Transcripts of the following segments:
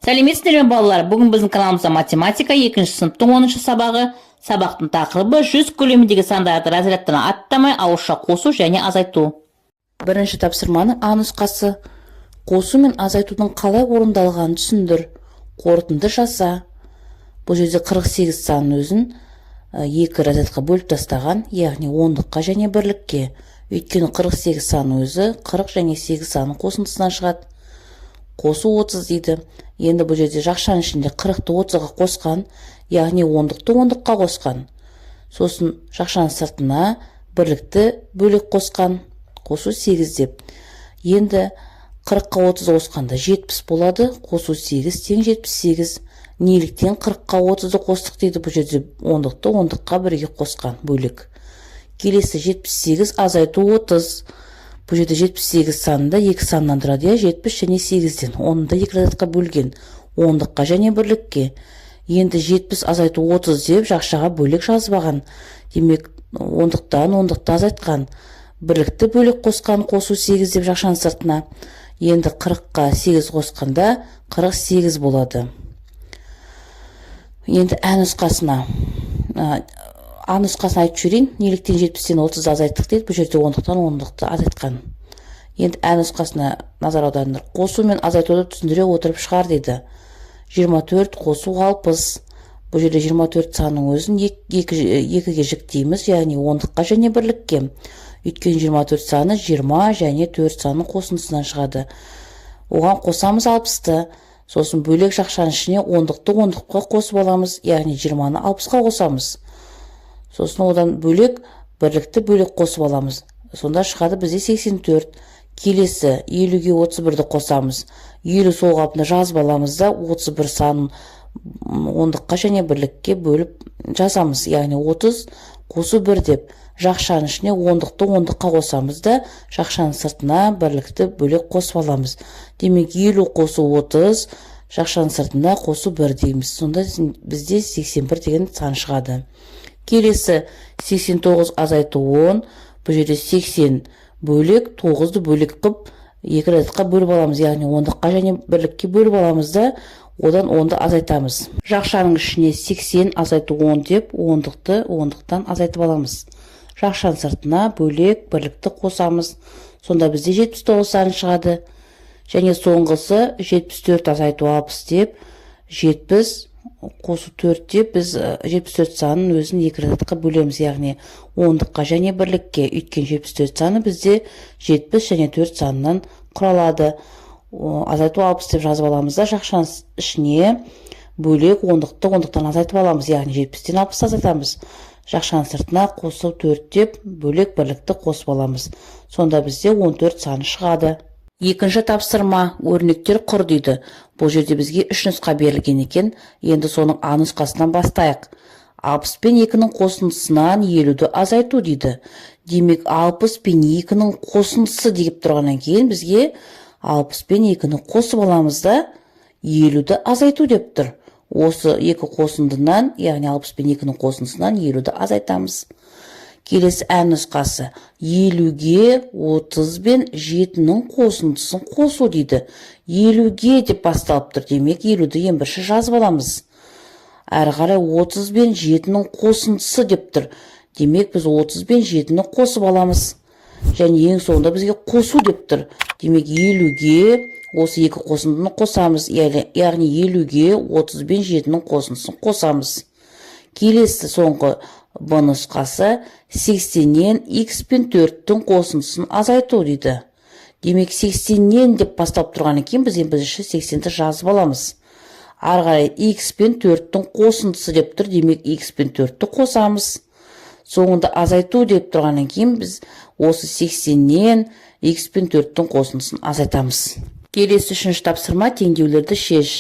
Сәлеметсіздер ме балалар? Бүгін біздің каналымызда математика 2-ші сыныптың 10-шы сабағы. Сабақтың тақырыбы 100 көлеміндегі сандарды разрядтан аттамай ауызша қосу және азайту. Бірінші тапсырманың А нұсқасы. Қосу мен азайтудың қалай орындалғанын түсіндір. Қорытынды жаса. Бұл жерде 48 санын өзін екі разрядқа бөліп тастаған, яғни ондыққа және бірлікке. Өйткені 48 санын өзі 40 және 8 санын қосындысынан шығады. Қосу 30 дейді. Енді бұл жерде жақшаның ішінде 40-ты 30-ға қосқан, яғни ондықты ондыққа қосқан. Сосын жақшаның сыртына бірлікті бөлек қосқан. Қосу 8 деп. Енді 40-қа 30 қосқанда 70 болады. Қосу 8 тең 78. Неліктен 40-қа 30-ды қостық дейді. Бұл жерде ондықты ондыққа бірге қосқан бөлек. Келесі 78 азайту 30. Бұл жерде 78 санында 2 саннан тұрады, 70 және 8-ден. Оны да 2 разрядқа бөлген. Ондыққа және бірлікке. Енді 70 азайту 30 деп жақшаға бөлек жазбаған. Демек, ондықтан ондықты азайтқан. Бірлікті бөлек қосқан, қосу 8 деп жақшаның сыртына. Енді 40-қа 8 қосқанда 48 болады. Енді А нұсқасына айтып жүрейін. Неліктен 70-тен 30 азайттық дейді. Бұл жерде ондықтан ондықты азайтқан. Енді А нұсқасына назар аударыңдар. Қосу мен азайтуды түсіндіре отырып шығар дейді. 24 қосу 60. Бұл жерде 24 санның өзін екіге жіктейміз, яғни ондыққа және бірлікке. Өйткені 24 саны 20 және 4 санның қосындысынан шығады. Оған қосамыз 60-ты. Сосын бөлек жақшаның ішіне ондықты ондыққа қосып аламыз, яғни 20-ны 60-ға қосамыз. Сосын одан бөлек бірлікті бөлек қосып аламыз. Сонда шығады бізде 84. Келесі 50-ге 31-ді қосамыз. 50 сол қалпында жазып аламыз да 31 санын ондыққа және бірлікке бөліп жазамыз. Яғни 30 қосу 1 деп жақшаның ішіне ондықты ондыққа қосамыз да жақшаның сыртына бірлікті бөлек қосып аламыз. Демек 50 қосу 30, жақшаның сыртына қосу 1 дейміз. Сонда бізде 81 деген сан шығады. Келесі 89 азайту 10. Бұл жерде 80 бөлек, 9-ды бөлек қып, 2 разрядқа бөліп аламыз. Яғни ондыққа және бірлікке бөліп аламыз да, одан 10-ды азайтамыз. Жақшаның ішіне 80 азайту 10 деп, ондықты ондықтан азайтып аламыз. Жақшаның сыртына бөлек бірлікті қосамыз. Сонда бізде 79 саны шығады. Және соңғысы 74 азайту 60 деп, 70 қосу 4 деп біз 74 санын өзін 2 разрядқа бөлеміз, яғни ондыққа және бірлікке. Өйткені 74 саны бізде 70 және 4 санынан құралады. Азайту 60 деп жазып аламыз да, жақшаның ішіне бөлек ондықты ондықтан азайтып аламыз, яғни 70-тен 60 азайтамыз. Жақшаның сыртына қосу 4 деп бөлек бірлікті қосып аламыз. Сонда бізде 14 саны шығады. Екінші тапсырма, өрнектер құр дейді. Бұл жерде бізге 3 нұсқа берілген екен. Енді соның А нұсқасынан бастайық. 60 пен 2-нің қосындысынан 50-ді азайту дейді. Демек 60 пен 2-нің қосындысы деп тұрғаннан кейін бізге 60 пен 2-ні қосып аламыз да 50-ді азайту деп тұр. Осы екі қосындынан, яғни 60 пен 2-нің қосындысынан 50-ді азайтамыз. Келесі А нұсқасы. 50-ге 30 бен 7-нің қосындысын қосу дейді. 50-ге деп басталып тұр. Демек, 50-ді ең бірінші жазып аламыз. Әрі қарай 30 бен 7-нің қосындысы деп тұр. Демек, біз 30 бен 7-ні қосып аламыз. Және ең соңында бізге қосу деп тұр. Демек, 50-ге осы екі қосындыны қосамыз. Яғни 50-ге 30 бен 7-нің қосындысын қосамыз. Келесі соңғы Б нұсқасы 80-нен X пен 4-тің қосындысын азайту дейді. Демек 80-нен деп бастап тұрғаннан кейін біз ең бірінші 80-ді жазып аламыз. Ары қарай X пен 4-тің қосындысы деп тұр. Демек X пен 4-ті қосамыз. Соңында азайту деп тұрғаннан кейін біз осы 80-нен X пен 4-тің қосындысын азайтамыз. Келесі үшінші тапсырма, теңдеулерді шеш.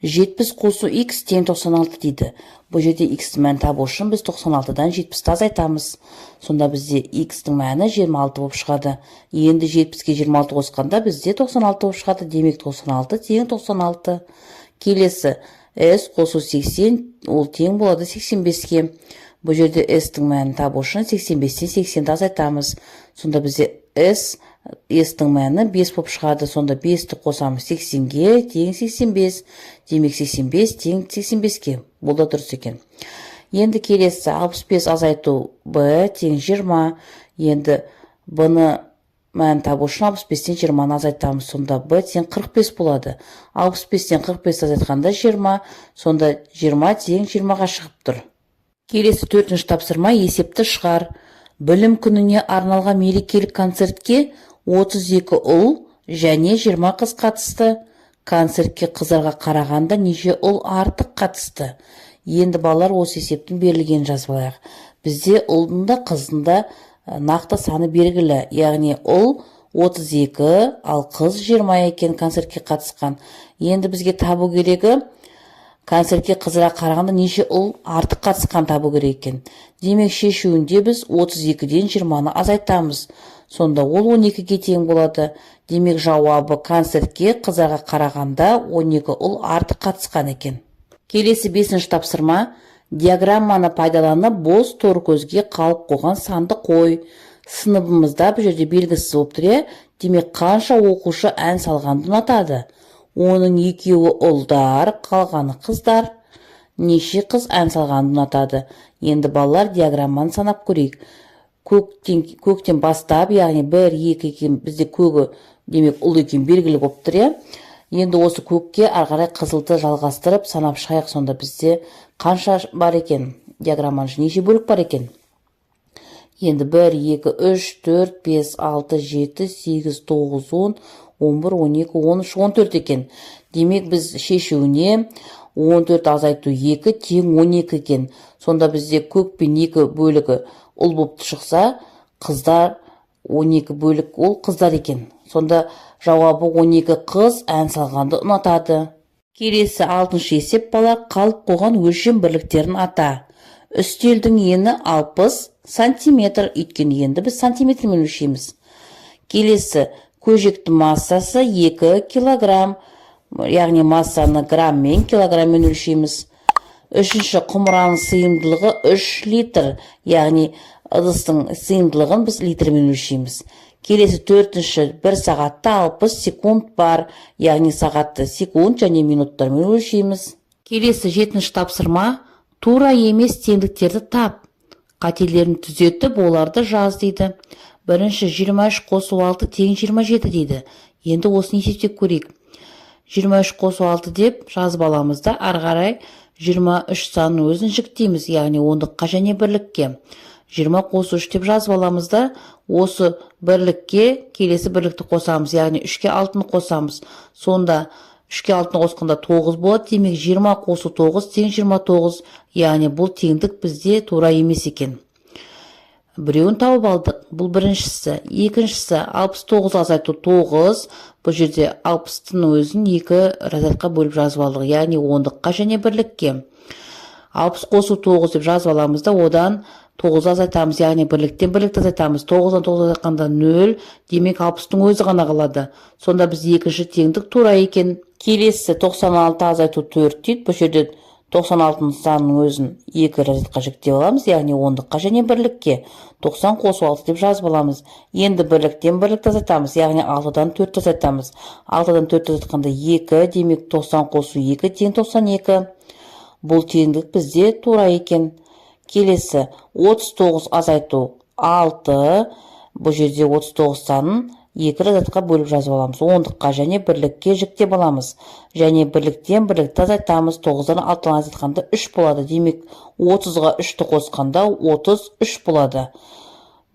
70 қосу X тең 96 дейді. Бұл жерде X-тің мәнін табу үшін біз 96-дан 70-ті азайтамыз. Сонда бізде X-тің мәні 26 болып шығады. Енді 70-ке 26 қосқанда бізде 96 болып шығады. Демек 96 тең 96. Келесі S қосу 80, ол тең болады 85-ке. Бұл жерде S-тің мәнін табу үшін 85-тен 80-ді азайтамыз. Сонда бізде S s-тің мәні 5 болып шығады. Сонда 5-ті қосамыз 80-ге тең 85. Демек 85 тең 85-ке. Бұл да дұрыс екен. Енді келесі 65 азайту b тең 20. Енді b-ны мән табу үшін 65-тен 20-ны азайтамыз. Сонда b тең 45 болады. 65-тен 45 азайтқанда 20. Сонда 20 тең 20-ға шығып тұр. Келесі 4-ші тапсырма есепті шығар. Білім күніне арналған мерекелік концертке 32 ұл және 20 қыз қатысты. Концертке қыздарға қарағанда неше ұл артық қатысты. Енді балалар осы есептің берілгенін жазып алайық. Бізде ұлдың да қыздың да нақты саны белгілі. Яғни ұл 32, ал қыз 20 екен концертке қатысқан. Енді бізге табу керегі концертке қыздарға қарағанда неше ұл артық қатысқан табу керек екен. Демек шешуінде біз 32-ден 20-ны азайтамыз. Сонда ол 12-ге тең болады. Демек жауабы концертке қыздарға қарағанда 12 ұл артық қатысқан екен. Келесі 5-ші тапсырма. Диаграмманы пайдаланып бос торкөзге қалып қойған санды қой. Сыныбымызда бұл жерде белгісіз болып тұр. Демек қанша оқушы ән салғанды ұнатады? Оның 2-і ұлдар, қалғаны қыздар. Неше қыз ән салғанды ұнатады? Енді балалар диаграмманы санап көрейік. Көктен бастап, яғни 1, 2 екен, бізде көгі, демек ұл екен белгілі болып тұр. Енді осы көкке арғарай қызылды жалғастырып санап шайық. Сонда бізде қанша бар екен? Диаграмманы неше бөлік бар екен? Енді 1, 2, 3, 4, 5, 6, 7, 8, 9, 10, 11, 12, 13, 14 екен. Демек біз шешуіне 14 азайту 2 тең 12 екен. Сонда бізде көк пен 2 бөлігі ұл болып шықса, қыздар 12 бөлік ол қыздар екен. Сонда жауабы 12 қыз ән салғанды ұнатады. Келесі 6-шы есеп балалар қалып қойған өлшем бірліктерін ата. Үстелдің ені 60 сантиметр, өйткені енді біз сантиметрмен өлшейміз. Келесі көжектің массасы 2 килограмм, яғни массаны грамммен, килограмммен өлшейміз. Үшінші құмыраның сыйымдылығы 3 литр, яғни ыдыстың сыйымдылығын біз литрмен өлшейміз. Келесі 4-ші 1 сағатта 60 секунд бар, яғни сағатты секунд және минуттармен өлшейміз. Келесі 7-ші тапсырма. Тура емес теңдіктерді тап. Қателерін түзетіп, оларды жаз дейді. Бірінші 23 қосу 6 тең 27 дейді. Енді осыны есептеп көрейік. 23 қосу 6 деп жазып аламыз да, арғарай 23 санын өзін жіктейміз, яғни ондыққа және бірлікке. 20 қосу 3 деп жазып аламыз да, осы бірлікке келесі бірлікті қосамыз, яғни 3-ке 6-ны қосамыз. Сонда 3-ке 6-ны қосқанда 9 болады. Демек 20 қосу 9 тең 29, яғни бұл теңдік бізде тура емес екен. Біреуін тауып алдық. Бұл біріншісі. Екіншісі 69 азайту 9. Бұл жерде 60-тың өзін 2 разрядқа бөліп жазып алдық, яғни ондыққа және бірлікке. 60 қосу 9 деп жазып аламыз да, одан 9 азайтамыз, яғни бірліктен бірлікті азайтамыз. 9-дан 9 азайтқанда 0, демек 60-тың өзі ғана қалады. Сонда біз екінші теңдік тура екен. Келесі 96 азайту 4 дейді. Бұл жерде 96 санның өзін 2 разрядқа жіктеп аламыз, яғни ондыққа және бірлікке. 90 қосу 6 деп жазып аламыз. Енді бірліктен бірлікті азайтамыз, яғни 6-дан 4 азайтамыз. 6-дан 4 азайтқанда 2, демек 90 қосу 2 тең 92. Бұл теңдік бізде тура екен. Келесі 39 азайту 6. Бұл жерде 39 санын 2 разрядқа бөліп жазып аламыз. Ондыққа және бірлікке жіктеп аламыз. Және бірліктен бірлікті азайтамыз. 9-дан 6-дан азайтқанда 3 болады. Демек 30-ға 3-ті қосқанда 33 болады.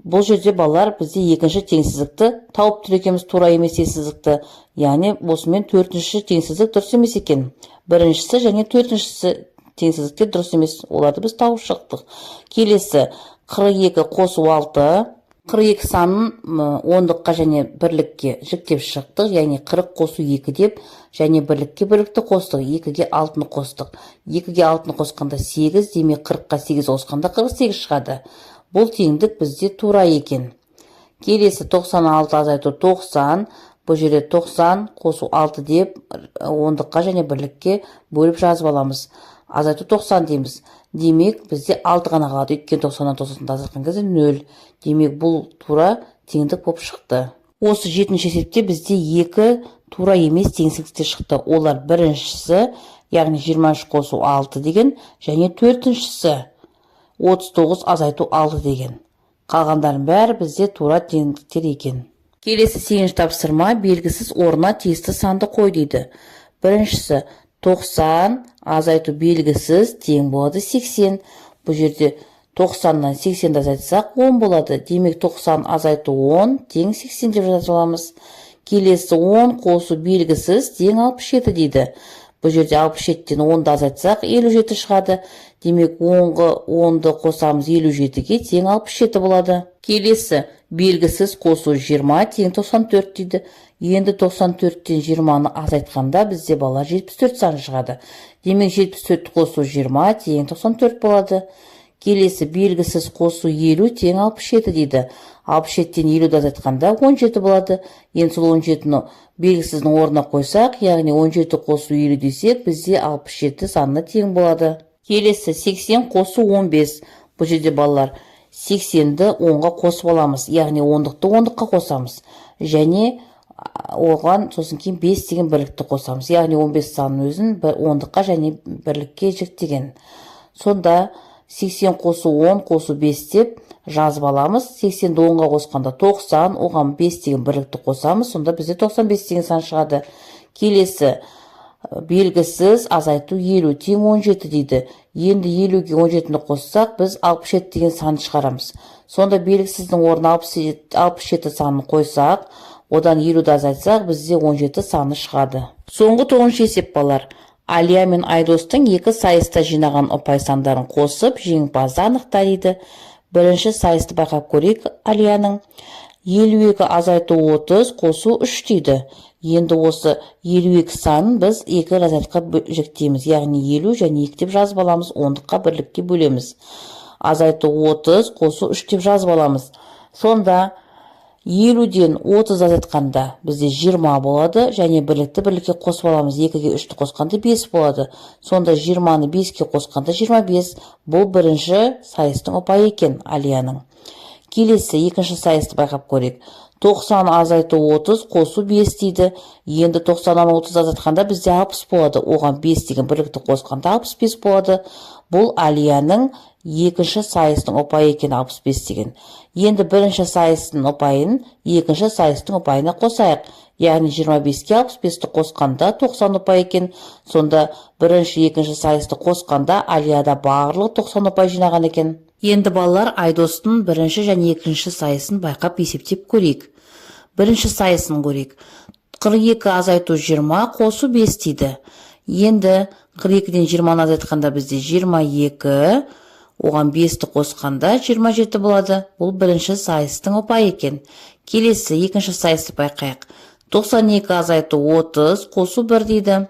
Бұл жерде балалар бізде екінші теңсіздікті тауып тұр екенбіз, тура емес теңсіздікті. Яғни осымен 4-ші теңсіздік дұрыс емес екен. Біріншісі және 4-шісі теңсіздіктер дұрыс емес. Оларды біз тауып шықтық. Келесі 42 қосу 6. 42 санын ондыққа және бірлікке жіктеп шықтық, яғни 40 қосу 2 деп, және бірлікке бірлікті қостық, 2-ге 6-ны қостық. 2-ге 6-ны қосқанда 8, демек 40-қа 8 қосқанда 48 шығады. Бұл теңдік бізде тура екен. Келесі 96 азайту 90. Бұл жерде 90 қосу 6 деп, ондыққа және бірлікке бөліп жазып аламыз. Азайту 90 дейміз. Демек бізде 6 ғана қалады. Өйткені 90-дан 90-ды азайтқан кезде 0. Демек бұл тура теңдік болып шықты. Осы 7-ші есепте бізде 2 тура емес теңсіздіктер шықты. Олар біріншісі, яғни 23 қосу 6 деген, және 4-шісі 39 азайту 6 деген. Қалғандардың бәрі бізде тура теңдіктер екен. Келесі 8-ші тапсырма белгісіз орнына тиісті санды қой дейді. Біріншісі 90 азайту белгісіз тең болады 80. Бұл жерде 90-нан 80-ді азайтсақ 10 болады. Демек 90 азайту 10 тең 80 деп жаза аламыз. Келесі 10 қосу белгісіз тең 67 дейді. Бұл жерде 67-тен 10-ды азайтсақ 57 шығады. Демек 10-ды қосамыз 57-ге тең 67 болады. Келесі белгісіз қосу 20 тең 94 дейді. Енді 94-тен 20-ны азайтқанда бізде бала 74 саны шығады. Демек 74 қосу 20 тең 94 болады. Келесі белгісіз қосу 50 тең 67 дейді. 67-тен 50-ді азайтқанда 17 болады. Енді сол 17-ні белгісіздің орнына қойсақ, яғни 17 қосу 50 десек, бізде 67 санына тең болады. Келесі 80 қосу 15. Бұл жерде балалар 80-ді 10-ға қосып аламыз, яғни 10-ды 10-ға қосамыз. Және оған сосын кейін 5 деген бірлікті қосамыз. Яғни 15 санын өзін 10-ға және бірлікке жіктеген. Сонда 80 қосу 10 қосу 5 деп жазып аламыз. 80-ді 10-ға қосқанда 90, оған 5 деген бірлікті қосамыз. Сонда бізде 95 деген сан шығады. Келесі белгісіз азайту 50 тең 17 дейді. Енді 50-ге 17-ні қоссақ, біз 67 деген санды шығарамыз. Сонда белгісіздің орнына 67 санын қойсақ, одан 50-ді азайтсақ, бізде 17 саны шығады. Соңғы 9-ші есеп балар. Алия мен Айдостың екі сайыста жинаған ұпай сандарын қосып, жеңімпазды анықта дейді. Бірінші сайысты байқап көрейік. Алияның 52 азайту 30 қосу 3 дейді. Енді осы 52 санын біз 2 разрядқа жіктейміз. Яғни 50 және 2 деп жазып аламыз, 10-ға бірлікке бөлеміз. Азайту 30 қосу 3 деп жазып аламыз. Сонда 50-ден 30 азайтқанда бізде 20 болады, және бірлікке қосып аламыз. 2-ге 3-ті қосқанда 5 болады. Сонда 20-ны 5-ке қосқанда 25. Бұл бірінші сайыстың ұпайы екен Алияның. Келесі екінші сайысты байқап көрейік. 90 азайту 30 қосу 5 дейді. Енді 90-нан 30 азайтқанда бізде 60 болады. Оған 5 деген бірлікті қосқанда 65 болады. Бұл Алияның екінші сайыстың ұпайы екен 65 деген. Енді бірінші сайыстың ұпайын екінші сайыстың ұпайына қосайық. Яғни 25-ке 65-ті қосқанда 90 ұпай екен. Сонда бірінші екінші сайысты қосқанда Алияда барлығы 90 ұпай жинаған екен. Енді балалар Айдостың бірінші және екінші сайысын байқап есептеп көрейік. Бірінші сайысын көрейік. 42 азайту 20 қосу 5 дейді. Енді 42-ден 20-ны азайтқанда бізде 22, оған 5-ті қосқанда 27 болады. Бұл бірінші сайыстың ұпайы екен. Келесі екінші сайысты байқайық. 92 азайту 30 қосу 1 дейді.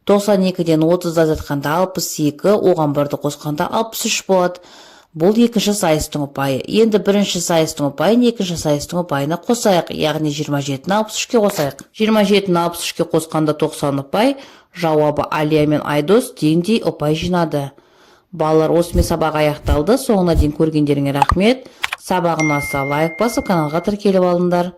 92-ден 30 азайтқанда 62, оған 1-ді қосқанда 63 болады. Бұл екінші сайыстың ұпайы. Енді бірінші сайыстың ұпайын екінші сайыстың ұпайына қосайық, яғни 27-ні 63-ке қосайық. 27-ні 63-ке қосқанда 90 ұпай, жауабы Алия мен Айдос теңдей ұпай жинады. Балалар, осымен сабақ аяқталды. Соңына дейін көргендеріңе рахмет. Сабағын аса лайк басып, каналға тіркеліп алыңдар.